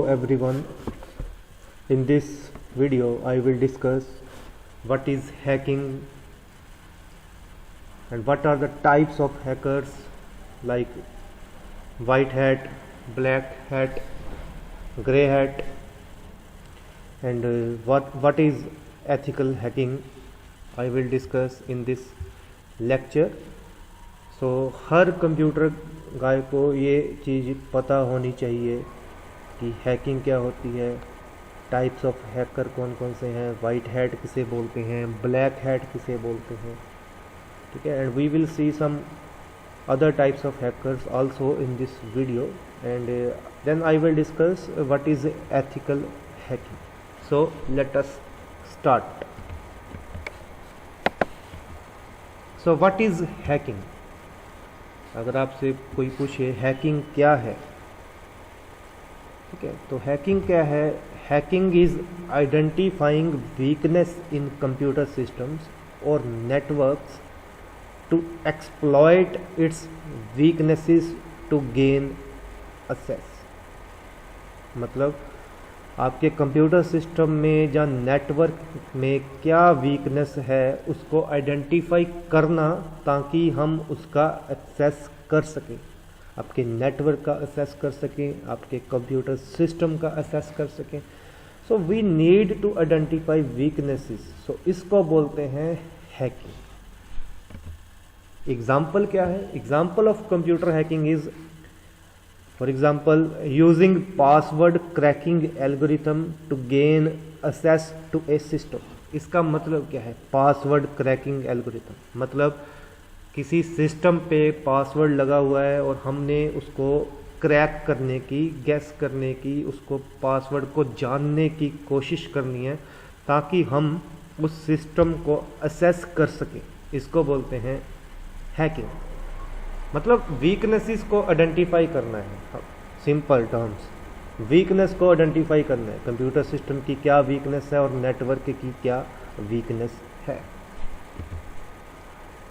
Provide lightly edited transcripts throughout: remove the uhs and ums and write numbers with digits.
everyone. In this video I will discuss what is hacking and what are the types of hackers like white hat, black hat, grey hat, and what is ethical hacking I will discuss in this lecture. So हर computer guy को ये चीज़ पता होनी चाहिए कि hacking क्या होती है, टाइप्स ऑफ हैकर कौन कौन से हैं, वाइट हैट किसे बोलते हैं, ब्लैक हैट किसे बोलते हैं, ठीक है. And we will see some other types of hackers also in this video, and then I will discuss what is ethical hacking. So let us start. So what is hacking? अगर आपसे कोई पूछे hacking क्या है, ठीक है, तो hacking क्या है? Hacking is identifying weakness in computer systems और networks to exploit its weaknesses to gain access. मतलब आपके कंप्यूटर सिस्टम में या नेटवर्क में क्या वीकनेस है उसको आइडेंटिफाई करना ताकि हम उसका एक्सेस कर सकें, आपके नेटवर्क का एक्सेस कर सकें, आपके कंप्यूटर सिस्टम का एक्सेस कर सकें. So we need to identify weaknesses. So इसको बोलते हैं हैकिंग. एग्जाम्पल क्या है? Example of computer hacking is for example using password cracking algorithm to gain access to a system. इसका मतलब क्या है? पासवर्ड क्रैकिंग एल्गोरिथम मतलब किसी सिस्टम पे पासवर्ड लगा हुआ है और हमने उसको क्रैक करने की, गैस करने की, उसको पासवर्ड को जानने की कोशिश करनी है ताकि हम उस सिस्टम को एक्सेस कर सकें. इसको बोलते हैं हैकिंग. मतलब वीकनेसेस को आइडेंटिफाई करना है. सिंपल टर्म्स, वीकनेस को आइडेंटिफाई करना है, कंप्यूटर सिस्टम की क्या वीकनेस है और नेटवर्क की क्या वीकनेस है.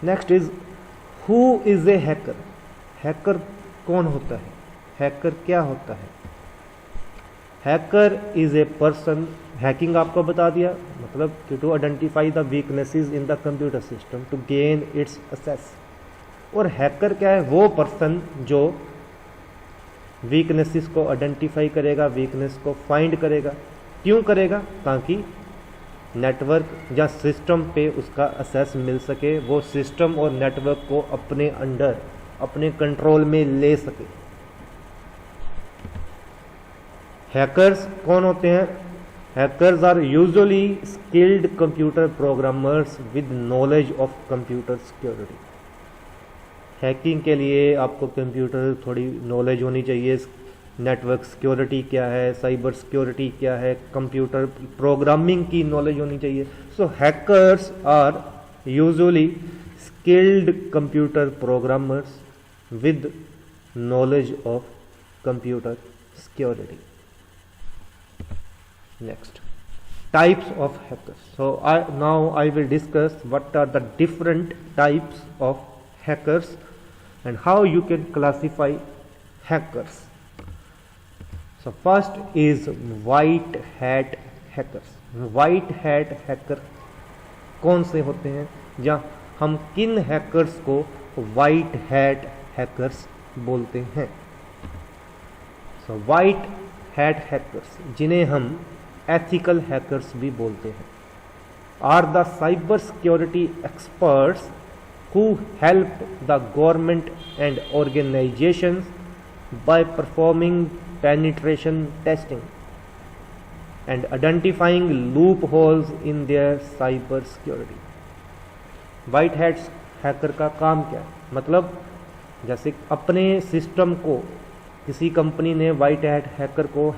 Next is who is a hacker. Hacker कौन होता है? हैकर क्या होता है? Hacker is a person. Hacking आपको बता दिया, मतलब to identify the weaknesses in the computer system to gain its access. और हैकर क्या है? वो पर्सन जो वीकनेसेस को आइडेंटिफाई करेगा, वीकनेस को फाइंड करेगा. क्यों करेगा? ताकि नेटवर्क या सिस्टम पे उसका एक्सेस मिल सके, वो सिस्टम और नेटवर्क को अपने अंडर, अपने कंट्रोल में ले सके. हैकर्स कौन होते हैं? Hackers are usually skilled computer programmers with knowledge of computer security. Hacking के लिए आपको कंप्यूटर थोड़ी नॉलेज होनी चाहिए. नेटवर्क सिक्योरिटी क्या है, साइबर सिक्योरिटी क्या है, कंप्यूटर प्रोग्रामिंग की नॉलेज होनी चाहिए. So hackers are usually skilled computer programmers with knowledge of computer security. Next, types of hackers. So now I will discuss what are the different types of hackers and how you can classify hackers. So first is white hat hackers. White hat hacker कौन से होते हैं या हम किन hackers को white hat hackers बोलते हैं? So white hat hackers, जिन्हें हम ethical hackers भी बोलते हैं, are the cyber security experts who help the government and organizations by performing penetration testing and identifying loopholes in their cyber security. White hat hacker का काम क्या है? मतलब जैसे अपने सिस्टम को किसी कंपनी ने व्हाइट हैट हैकर को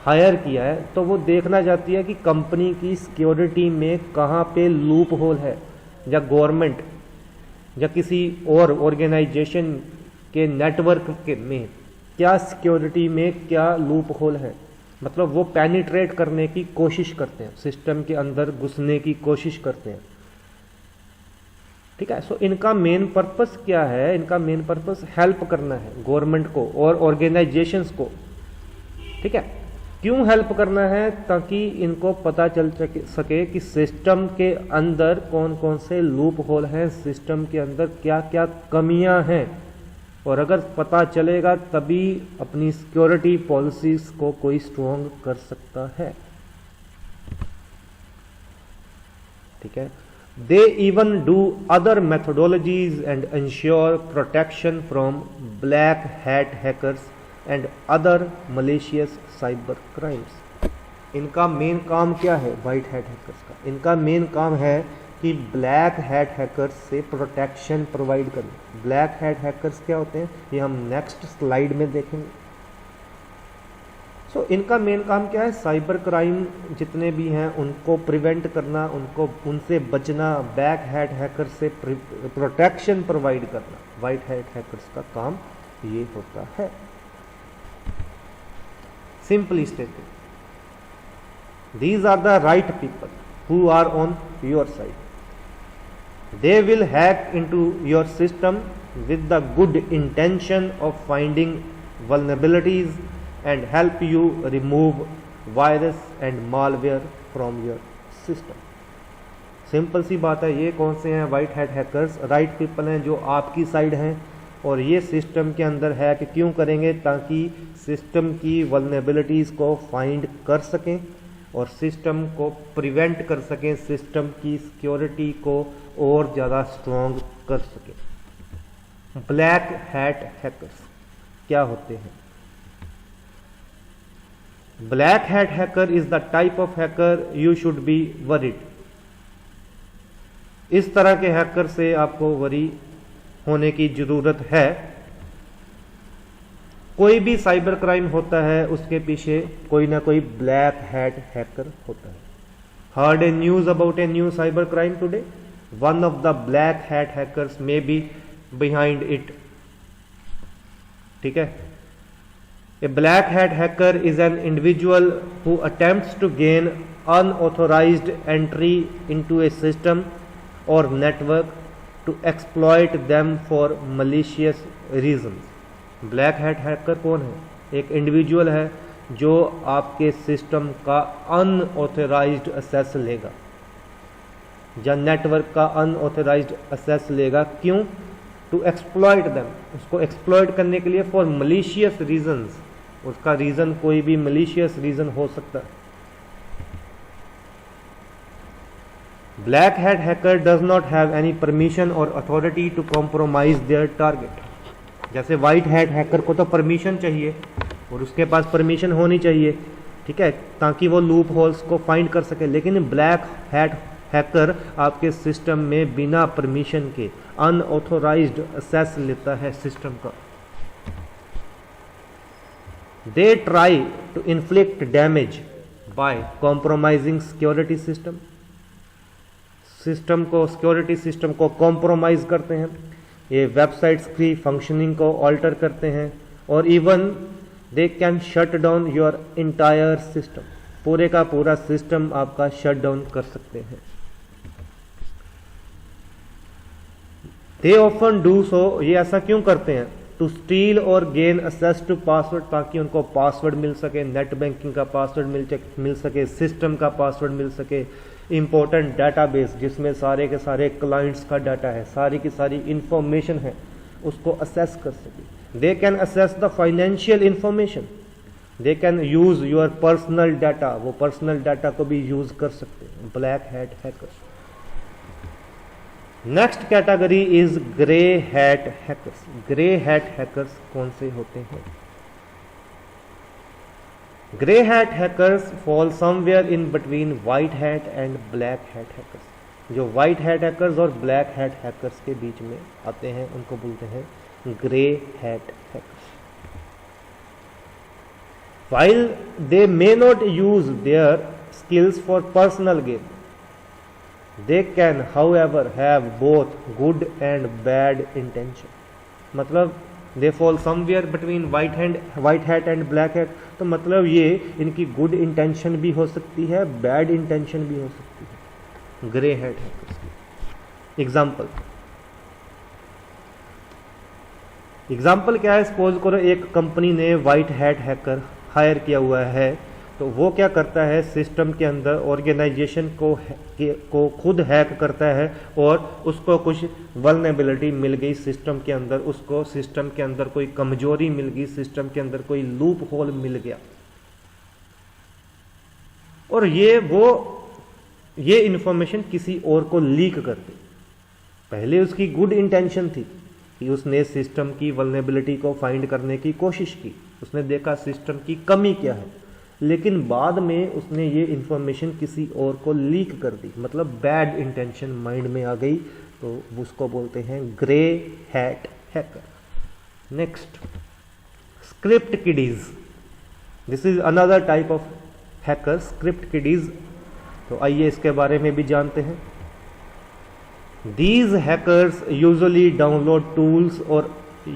हायर किया है तो वो देखना चाहती है कि कंपनी की सिक्योरिटी में कहाँ पे लूप होल है, या गवर्नमेंट या किसी और ऑर्गेनाइजेशन के नेटवर्क के में क्या सिक्योरिटी में क्या लूप होल है. मतलब वो पेनिट्रेट करने की कोशिश करते हैं, सिस्टम के अंदर घुसने की कोशिश करते हैं. ठीक है. सो इनका मेन पर्पस क्या है? इनका मेन पर्पस हेल्प करना है गवर्नमेंट को और ऑर्गेनाइजेशंस को. ठीक है. क्यों हेल्प करना है? ताकि इनको पता चल सके कि सिस्टम के अंदर कौन कौन से लूप होल हैं, सिस्टम के अंदर क्या क्या कमियां हैं, और अगर पता चलेगा तभी अपनी सिक्योरिटी पॉलिसीज को कोई स्ट्रॉन्ग कर सकता है। ठीक है। They even do other methodologies and ensure protection from black hat hackers and other malicious cyber crimes. इनका मेन काम क्या है वाइट हैट हैकर्स का? इनका मेन काम है कि ब्लैक हैट हैकर्स से प्रोटेक्शन प्रोवाइड करना। ब्लैक हैट हैकर्स क्या होते हैं ये हम नेक्स्ट स्लाइड में देखेंगे। सो इनका मेन काम क्या है? साइबर क्राइम जितने भी हैं उनको प्रिवेंट करना, उनसे बचना, ब्लैक हैट हैकर्स से प्रोटेक्शन प्रोवाइड करना। वाइट हैट हैकर्स का काम ये होता है। Simply stated, these are the right people who are on your side. They will hack into your system with the good intention of finding vulnerabilities and help you remove virus and malware from your system. Simple सी बात है, ये कौन से हैं white hat hackers? Right people हैं जो आपकी साइड हैं, और ये सिस्टम के अंदर हैक क्यों करेंगे? ताकि सिस्टम की वल्नरेबिलिटीज़ को फाइंड कर सकें और सिस्टम को प्रिवेंट कर सकें, सिस्टम की सिक्योरिटी को और ज़्यादा स्ट्रॉन्ग कर सकें। ब्लैक हैट हैकर्स क्या होते हैं? Black hat hacker is the type of hacker you should be worried. इस तरह के हैकर से आपको वरी होने की जरूरत है। कोई भी साइबर क्राइम होता है उसके पीछे कोई ना कोई ब्लैक हैट हैकर होता है। Heard a news about a new cyber crime today, one of the black hat hackers may be behind it. ठीक है। A black hat hacker is an individual who attempts to gain unauthorised entry into a system और network to exploit them for malicious reasons. Black hat hacker कौन है? एक individual है जो आपके system का अनऑथराइज्ड एक्सेस लेगा या नेटवर्क का अनऑथराइज्ड एक्सेस लेगा। क्यों? टू एक्सप्लॉइट देम, उसको एक्सप्लॉइट करने के लिए फॉर मलिशियस रीजंस। उसका रीजन कोई भी मलिशियस रीजन हो सकता है। Black hat hacker does not have any permission or authority to compromise their target. जैसे white hat hacker को तो परमिशन चाहिए और उसके पास परमिशन होनी चाहिए, ठीक है, ताकि वो लूप होल्स को फाइंड कर सके। लेकिन ब्लैक हैट हैकर आपके सिस्टम में बिना परमिशन के अनऑथोराइज्ड एक्सेस लेता है सिस्टम का। They try to inflict damage by compromising security system. System को, सिक्योरिटी सिस्टम को कॉम्प्रोमाइज करते हैं, ये वेबसाइट्स की फंक्शनिंग को ऑल्टर करते हैं, और even they can shut down your entire system. पूरे का पूरा सिस्टम आपका शट डाउन कर सकते हैं। दे ऑफन डू सो, ये ऐसा क्यों करते हैं? टू स्टील और गेन एक्सेस टू पासवर्ड, ताकि उनको पासवर्ड मिल सके, नेट बैंकिंग का पासवर्ड मिल सके, सिस्टम का पासवर्ड मिल सके, इंपॉर्टेंट डाटाबेस जिसमें सारे के सारे क्लाइंट्स का डाटा है, सारी की सारी इंफॉर्मेशन है, उसको असेस कर सके। They can assess the financial information, they can use your personal data, वो पर्सनल डाटा को भी यूज कर सकते हैं black hat hackers. Next category is grey hat hackers. Grey hat hackers कौन से होते हैं? Grey hat hackers fall somewhere in between white hat and black hat hackers. जो white hat hackers और black hat hackers के बीच में आते हैं उनको बोलते हैं grey hat hackers. While they may not use their skills for personal gain, they can however have both good and bad intention. मतलब they fall somewhere between white hat and black hat, तो मतलब ये इनकी good intention भी हो सकती है, bad intention भी हो सकती है ग्रे हैट हैकर्स की। एग्जाम्पल क्या है? सपोज करो एक कंपनी ने वाइट हैट हैकर हायर किया हुआ है तो वो क्या करता है, सिस्टम के अंदर ऑर्गेनाइजेशन को खुद हैक करता है और उसको कुछ वल्नरेबिलिटी मिल गई सिस्टम के अंदर, उसको सिस्टम के अंदर कोई कमजोरी मिल गई, सिस्टम के अंदर कोई लूप होल मिल गया, और ये इंफॉर्मेशन किसी और को लीक कर दी। पहले उसकी गुड इंटेंशन थी कि उसने सिस्टम की वल्नरेबिलिटी को फाइंड करने की कोशिश की, उसने देखा सिस्टम की कमी क्या है, लेकिन बाद में उसने ये इंफॉर्मेशन किसी और को लीक कर दी, मतलब बैड इंटेंशन माइंड में आ गई, तो उसको बोलते हैं grey hat hacker. Next, script kiddies, this is another type of hacker, script kiddies. तो आइए इसके बारे में भी जानते हैं। These hackers usually download tools or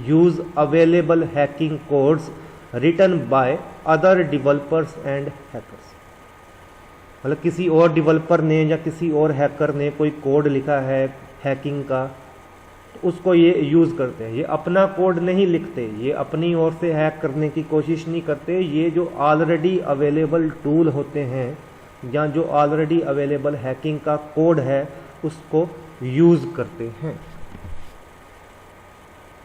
use available hacking codes written by other developers and hackers। मतलब किसी और डेवलपर ने या किसी और हैकर ने कोई कोड लिखा है हैकिंग का, तो उसको ये यूज़ करते हैं। ये अपना कोड नहीं लिखते, ये अपनी ओर से हैक करने की कोशिश नहीं करते, ये जो ऑलरेडी अवेलेबल टूल होते हैं या जो ऑलरेडी अवेलेबल हैकिंग का कोड है उसको यूज करते हैं।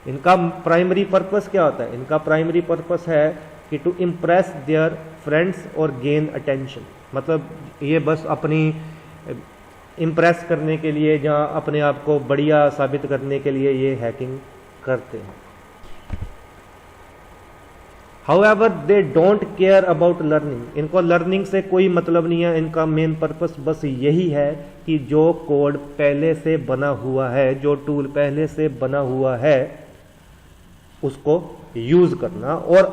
इनका प्राइमरी पर्पस क्या होता है? इनका प्राइमरी पर्पस है कि टू इम्प्रेस देयर फ्रेंड्स और गेन अटेंशन, मतलब ये बस अपनी इम्प्रेस करने के लिए या अपने आप को बढ़िया साबित करने के लिए ये हैकिंग करते हैं। However, they don't care about learning। इनको लर्निंग से कोई मतलब नहीं है, इनका मेन पर्पस बस यही है कि जो कोड पहले से बना हुआ है, जो टूल पहले से बना हुआ है, उसको यूज करना और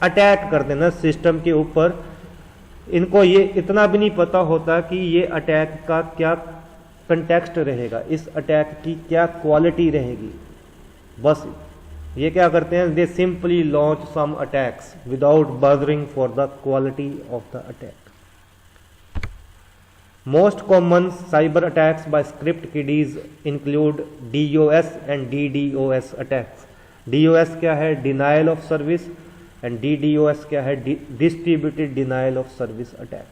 अटैक कर देना सिस्टम के ऊपर। इनको ये इतना भी नहीं पता होता कि ये अटैक का क्या कंटेक्स्ट रहेगा, इस अटैक की क्या क्वालिटी रहेगी। बस ये क्या करते हैं, they simply launch some attacks without bothering for the quality of the attack. Most common cyber attacks by script kiddies include DOS and DDoS attacks. DOS क्या है? Denial of service, and DDoS क्या है? Distributed denial of service attack,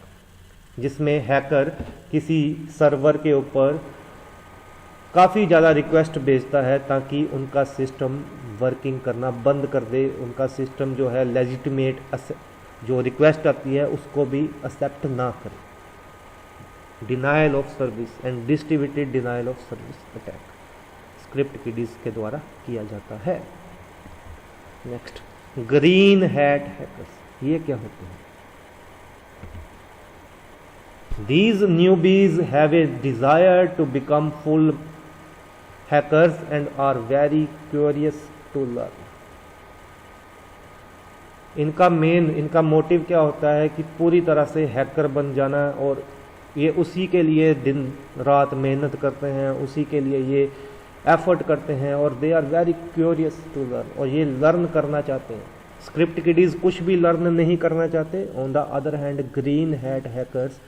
जिसमें hacker किसी server के ऊपर काफ़ी ज़्यादा रिक्वेस्ट भेजता है ताकि उनका सिस्टम वर्किंग करना बंद कर दे, उनका सिस्टम जो है लेजिटिमेट जो रिक्वेस्ट आती है उसको भी एक्सेप्ट ना करे। Denial of service and distributed denial of service attack script kiddies के द्वारा किया जाता है। Next, green hat hackers. ये क्या होते हैं? These newbies have a desire to become full hackers and are very curious to learn। इनका मोटिव क्या होता है कि पूरी तरह से हैकर बन जाना, और ये उसी के लिए दिन रात मेहनत करते हैं, उसी के लिए ये एफर्ट करते हैं, और they are very curious to learn, और ये लर्न करना चाहते हैं। स्क्रिप्ट किडीज कुछ भी लर्न नहीं करना चाहते। On the other hand green hat hackers,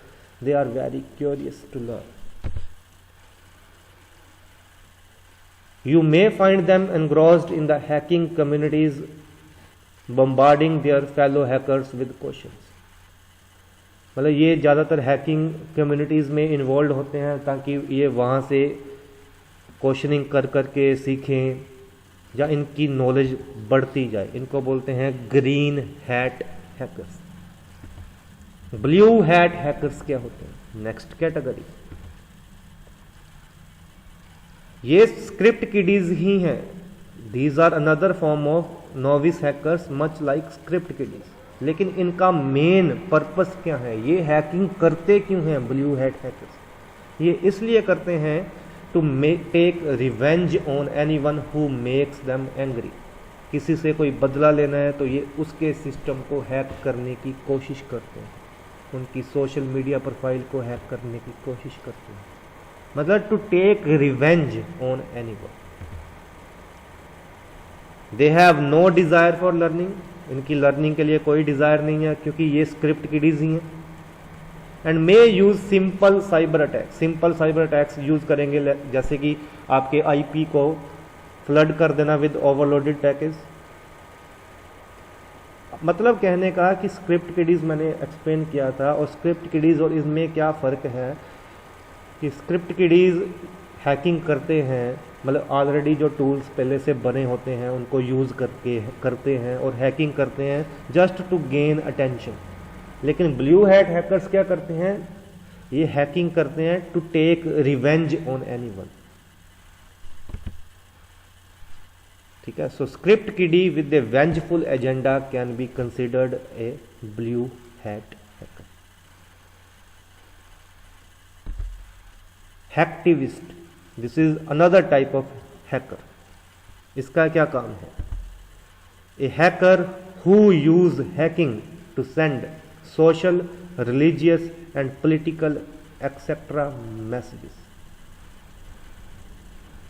they are very curious to learn। You may find them engrossed in the hacking communities, bombarding their fellow hackers with questions। मतलब ये ज़्यादातर hacking communities में involve होते हैं ताकि ये वहाँ से क्वेश्चनिंग कर करके सीखें या इनकी नॉलेज बढ़ती जाए। इनको बोलते हैं green hat hackers. Blue hat hackers क्या होते हैं? नेक्स्ट कैटेगरी, ये स्क्रिप्ट किडीज ही हैं। These are another form of novice hackers much like script kiddies. लेकिन इनका मेन पर्पस क्या है? ये हैकिंग करते क्यों हैं ब्लू हैट हैकर्स? ये इसलिए करते हैं to take revenge on anyone who makes them angry. किसी से कोई बदला लेना है तो ये उसके सिस्टम को हैक करने की कोशिश करते हैं, उनकी सोशल मीडिया प्रोफाइल को हैक करने की कोशिश करते हैं, मतलब to take revenge on anyone. They have no desire for learning. इनकी लर्निंग के लिए कोई डिजायर नहीं है क्योंकि ये स्क्रिप्ट किडीज ही हैं। And may use simple cyber attacks. Simple cyber attacks use करेंगे, जैसे कि आपके आईपी को फ्लड कर देना विद ओवरलोडेड पैकेज, मतलब कहने का कि स्क्रिप्ट किडीज़ मैंने एक्सप्लेन किया था, और स्क्रिप्ट किडीज़ और इसमें क्या फ़र्क है कि स्क्रिप्ट किडीज़ हैकिंग करते हैं, मतलब ऑलरेडी जो टूल्स पहले से बने होते हैं उनको यूज़ करते हैं और हैकिंग करते हैं जस्ट टू गेन अटेंशन। लेकिन ब्लू हैट हैकर्स क्या करते हैं, ये हैकिंग करते हैं to take revenge on anyone. ठीक है, so script kiddie with a vengeful agenda can be considered a blue hat hacker. Hacktivist, this is another type of hacker. इसका क्या काम है, a hacker who use hacking to send social, religious and political etcetera messages.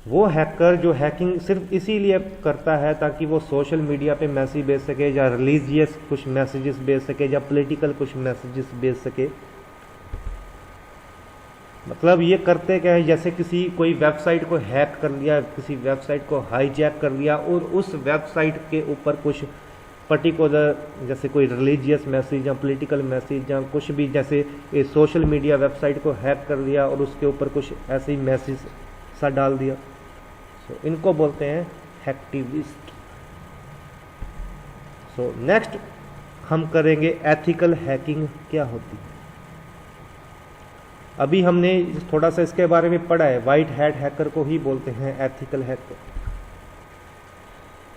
वो hacker जो hacking सिर्फ इसीलिए करता है ताकि वो सोशल मीडिया पे मैसेज भेज सके, या रिलीजियस कुछ मैसेजेस भेज सके, या पॉलिटिकल कुछ मैसेजेस भेज सके। मतलब ये करते क्या है, जैसे कोई वेबसाइट को हैक कर लिया, किसी वेबसाइट को हाईजैक कर लिया और उस वेबसाइट के ऊपर कुछ पर्टिकुलर, जैसे कोई रिलीजियस मैसेज या पॉलिटिकल मैसेज या कुछ भी, जैसे सोशल मीडिया वेबसाइट को हैक कर लिया और उसके ऊपर कुछ ऐसे ही मैसेज सा डाल दिया। सो इनको बोलते हैं हैक्टिविस्ट। सो नेक्स्ट हम करेंगे एथिकल हैकिंग क्या होती है। अभी हमने थोड़ा सा इसके बारे में पढ़ा है, व्हाइट हैट हैकर को ही बोलते हैं एथिकल हैकर।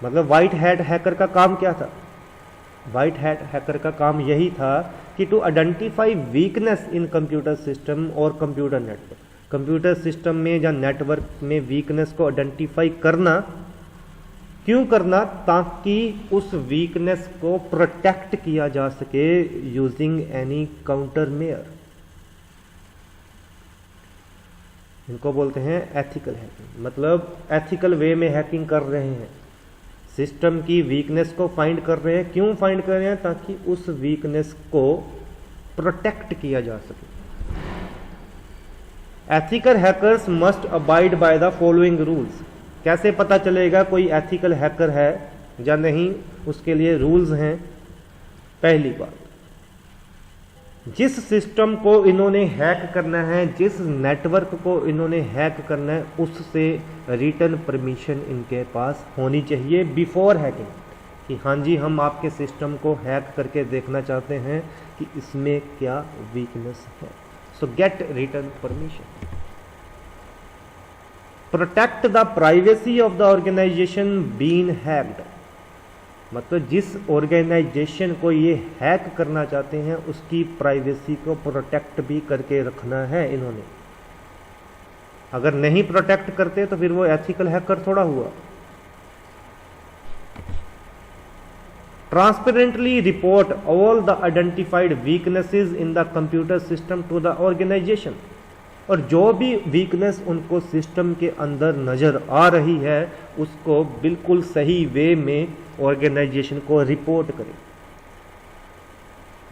मतलब व्हाइट हैट हैकर का काम क्या था, व्हाइट हैट हैकर का काम यही था कि to identify weakness in computer system और कंप्यूटर नेटवर्क। कंप्यूटर सिस्टम में या नेटवर्क में वीकनेस को आइडेंटिफाई करना, क्यों करना, ताकि उस वीकनेस को प्रोटेक्ट किया जा सके यूजिंग एनी काउंटर मेयर। इनको बोलते हैं एथिकल हैकिंग। मतलब एथिकल वे में हैकिंग कर रहे हैं, सिस्टम की वीकनेस को फाइंड कर रहे हैं। क्यों फाइंड कर रहे हैं, ताकि उस वीकनेस को प्रोटेक्ट किया जा सके। Ethical hackers must abide by the following rules. कैसे पता चलेगा कोई एथिकल हैकर है या नहीं, उसके लिए रूल्स हैं। पहली बात, जिस सिस्टम को इन्होंने हैक करना है, जिस नेटवर्क को इन्होंने हैक करना है, उससे रिटर्न परमिशन इनके पास होनी चाहिए बिफोर हैकिंग, कि हाँ जी हम आपके सिस्टम को हैक करके देखना चाहते हैं कि इसमें क्या वीकनेस है। So get return permission. Protect the privacy of the organization been hacked. मतलब जिस ऑर्गेनाइजेशन को ये हैक करना चाहते हैं उसकी प्राइवेसी को प्रोटेक्ट भी करके रखना है इन्होंने। अगर नहीं प्रोटेक्ट करते तो फिर वो एथिकल हैकर थोड़ा हुआ। Transparently report all the identified weaknesses in the computer system to the organization. और जो भी वीकनेस उनको सिस्टम के अंदर नजर आ रही है उसको बिल्कुल सही वे में ऑर्गेनाइजेशन को रिपोर्ट करें।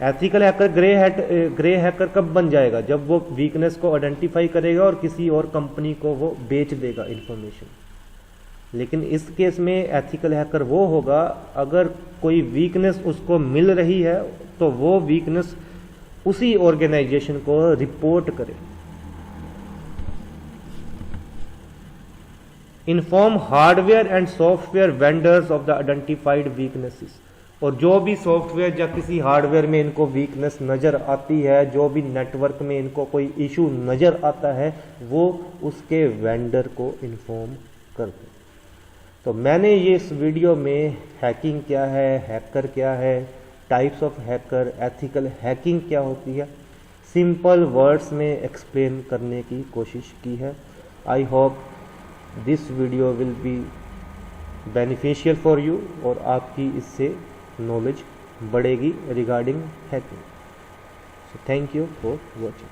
एथिकल हैकर ग्रे हैकर कब बन जाएगा, जब वो वीकनेस को आइडेंटिफाई करेगा और किसी और कंपनी को वो बेच देगा इंफॉर्मेशन। लेकिन इस केस में एथिकल हैकर वो होगा अगर कोई वीकनेस उसको मिल रही है तो वो वीकनेस उसी ऑर्गेनाइजेशन को रिपोर्ट करे। Inform hardware and software vendors of the identified weaknesses. और जो भी सॉफ्टवेयर या किसी हार्डवेयर में इनको वीकनेस नज़र आती है, जो भी नेटवर्क में इनको कोई इशू नज़र आता है, वो उसके वेंडर को इन्फॉर्म कर दे। तो मैंने ये इस वीडियो में हैकिंग क्या है, हैकर क्या है, types of hacker, ethical hacking क्या होती है, सिंपल वर्ड्स में एक्सप्लेन करने की कोशिश की है। I hope this video will be beneficial for you और आपकी इससे नॉलेज बढ़ेगी regarding hacking. So thank you for watching.